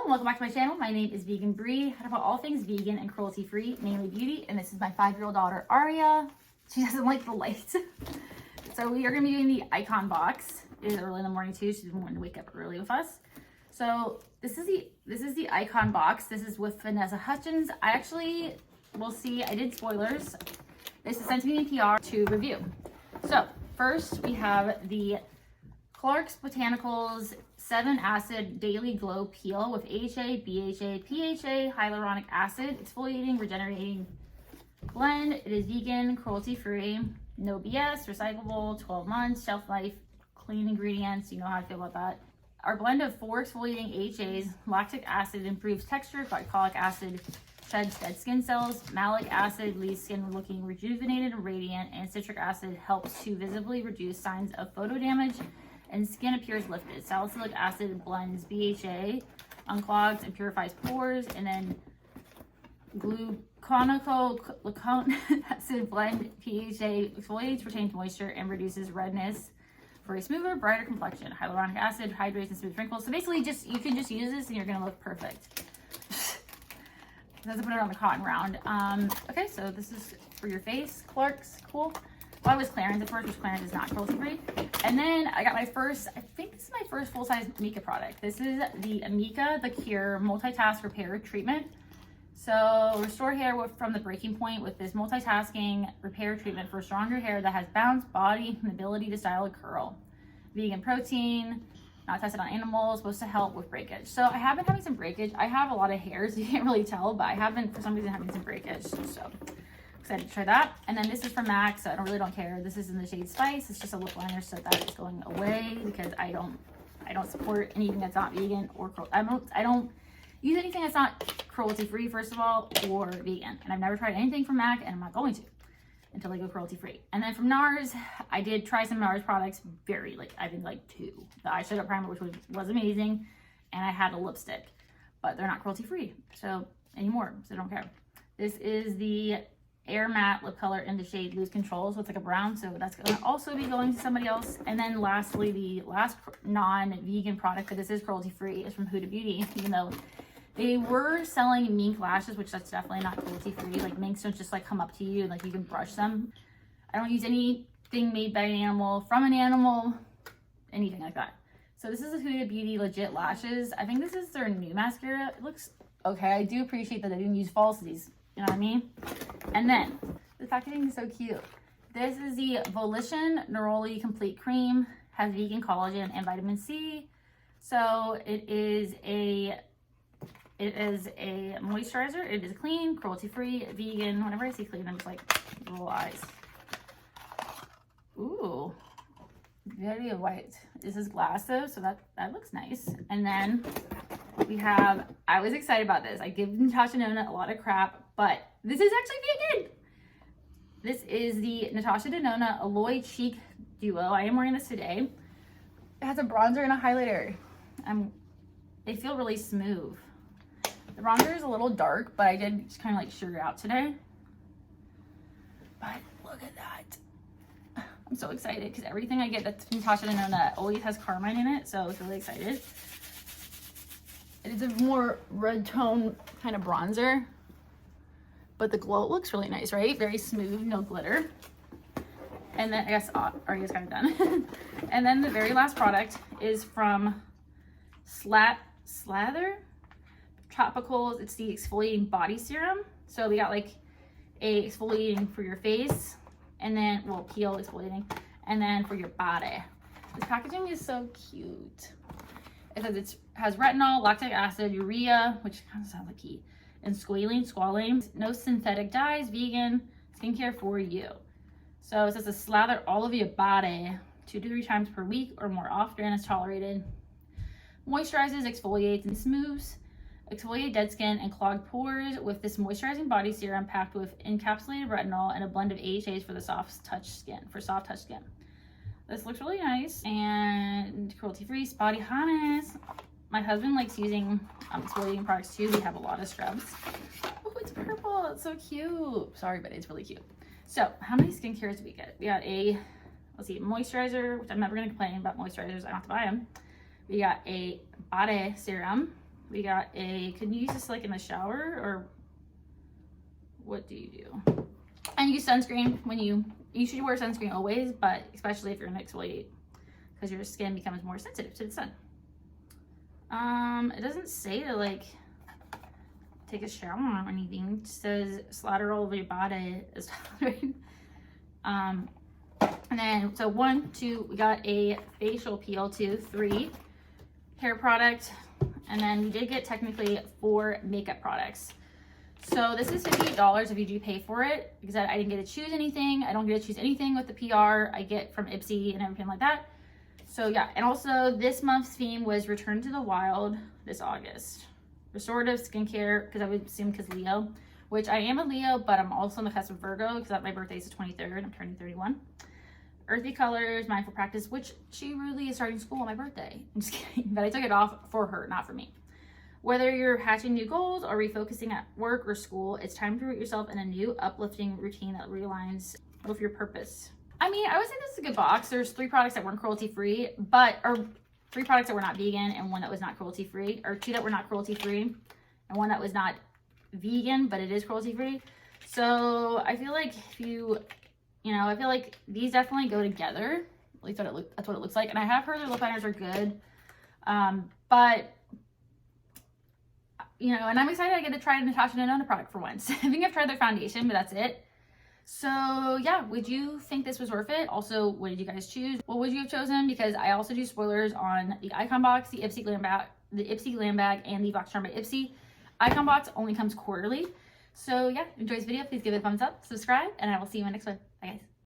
Hello and welcome back to my channel. My name is Vegan Bree. I talk about all things vegan and cruelty free, mainly beauty, and this is my 5-year-old daughter Aria. She doesn't like the light. So we are going to be doing the icon box. It is early in the morning too. She's been wanting to wake up early with us. So this is the icon box. This is with Vanessa Hutchins. We'll see, I did spoilers. This is sent to me in PR to review. So first we have the Clark's Botanicals 7-Acid Daily Glow Peel with AHA, BHA, PHA, hyaluronic acid, exfoliating, regenerating blend. It is vegan, cruelty-free, no BS, recyclable, 12 months, shelf life, clean ingredients. You know how I feel about that. Our blend of 4 exfoliating AHAs, lactic acid improves texture, glycolic acid sheds dead skin cells, malic acid leaves skin looking rejuvenated and radiant, and citric acid helps to visibly reduce signs of photo damage and skin appears lifted. Salicylic acid blends BHA, unclogs and purifies pores, and then gluconic acid blend PHA exfoliates, retains moisture, and reduces redness for a smoother, brighter complexion. Hyaluronic acid hydrates and smooths wrinkles. So basically, you can just use this and you're gonna look perfect. Doesn't put it on the cotton round. Okay, so this is for your face. Clark's, cool. Well, I was Clarins at first, which Clarins is not cruelty free. And then I got my first, I think this is my first full-size Mika product. This is the Mika The Cure Multitask Repair Treatment. So restore hair from the breaking point with this multitasking repair treatment for stronger hair that has bounce, body, and ability to style a curl. Vegan protein, not tested on animals, supposed to help with breakage. So I have been having some breakage. I have a lot of hair, so you can't really tell, but I have been, for some reason, having some breakage. So excited to try that. And then this is from MAC, so I don't care. This is in the shade Spice. It's just a lip liner, so that is going away because I don't support anything that's not vegan or I don't use anything that's not cruelty free, first of all, or vegan. And I've never tried anything from MAC, and I'm not going to until I go cruelty free. And then from NARS, I did try some NARS products, I think like 2. The eyeshadow primer, which was amazing, and I had a lipstick, but they're not cruelty free anymore, so I don't care. This is the Air Matte lip color in the shade Lose Control, so it's like a brown, so that's gonna also be going to somebody else. And then lastly, the last non-vegan product, but this is cruelty free, is from Huda Beauty, even though they were selling mink lashes, which that's definitely not cruelty free. Like, minks don't just like come up to you and like you can brush them. I don't use anything made by an animal, from an animal, anything like that. So this is a Huda Beauty Legit Lashes. I think this is their new mascara. It looks okay. I do appreciate that they didn't use falsies. You know what I mean? And then the packaging is so cute. This is the Volition Neroli Complete Cream. Has vegan collagen and vitamin C. So it is a moisturizer. It is clean, cruelty-free, vegan. Whenever I see clean, I'm just like, little eyes. Ooh, very white. This is glass though, so that looks nice. And then we have, I was excited about this. I give Natasha Denona a lot of crap, but this is actually vegan. This is the Natasha Denona Alloy Cheek Duo. I am wearing this today. It has a bronzer and a highlighter. They feel really smooth. The bronzer is a little dark, but I did just kind of like sugar out today. But look at that. I'm so excited because everything I get that's Natasha Denona always has carmine in it, so I was really excited. It is a more red tone kind of bronzer, but the glow looks really nice, right? Very smooth, no glitter. And then I guess Aria's kind of done. And then the very last product is from Slather Tropicals. It's the exfoliating body serum. So we got like a exfoliating for your face, and then peel exfoliating, and then for your body. This packaging is so cute. It says it has retinol, lactic acid, urea, which kind of sounds like pee, and squalane. No synthetic dyes, vegan skincare for you. So it says to slather all of your body 2 to 3 times per week or more often as tolerated. Moisturizes, exfoliates, and smooths. Exfoliate dead skin and clogged pores with this moisturizing body serum packed with encapsulated retinol and a blend of AHAs for the soft touch skin. This looks really nice and cruelty-free. Spotty Honest. My husband likes using exfoliating products too. We have a lot of scrubs. Oh, it's purple. It's so cute. Sorry, but it's really cute. So how many skincares do we get? We got a, let's see, moisturizer, which I'm never going to complain about moisturizers. I don't have to buy them. We got a body serum, We got a, can you use this like in the shower, or what do you do? And use sunscreen when you should wear sunscreen always, but especially if you're gonna exfoliate, because your skin becomes more sensitive to the sun. It doesn't say to like take a shower or anything. It just says slather all over your body. And then, so 1, 2, we got a facial peel, 2, 3, hair product, and then we did get technically 4 makeup products. So this is $58 if you do pay for it, because I didn't get to choose anything. I don't get to choose anything with the PR I get from Ipsy and everything like that. So yeah, and also this month's theme was Return to the Wild this August. Restorative skincare, because I would assume because Leo, which I am a Leo, but I'm also on the cusp of Virgo because my birthday is the 23rd. I'm turning 31. Earthy colors, mindful practice, which she really is starting school on my birthday. I'm just kidding, but I took it off for her, not for me. Whether you're hatching new goals or refocusing at work or school, it's time to root yourself in a new uplifting routine that realigns with your purpose. I mean, I would say this is a good box. There's 3 products that weren't cruelty-free, or 3 products that were not vegan and 1 that was not cruelty-free, or 2 that were not cruelty-free and 1 that was not vegan, but it is cruelty-free. So I feel like if you know, I feel like these definitely go together. At least that's what it looks like. And I have heard their lip liners are good. But, you know, and I'm excited I get to try a Natasha Denona product for once. I think I've tried their foundation, but that's it. So yeah, would you think this was worth it? Also, what did you guys choose? What would you have chosen? Because I also do spoilers on the Icon Box, the Ipsy Glam Bag, and the boxycharm by Ipsy. Icon Box only comes quarterly. So yeah, enjoy this video. Please give it a thumbs up, subscribe, and I will see you in my next one. Bye guys.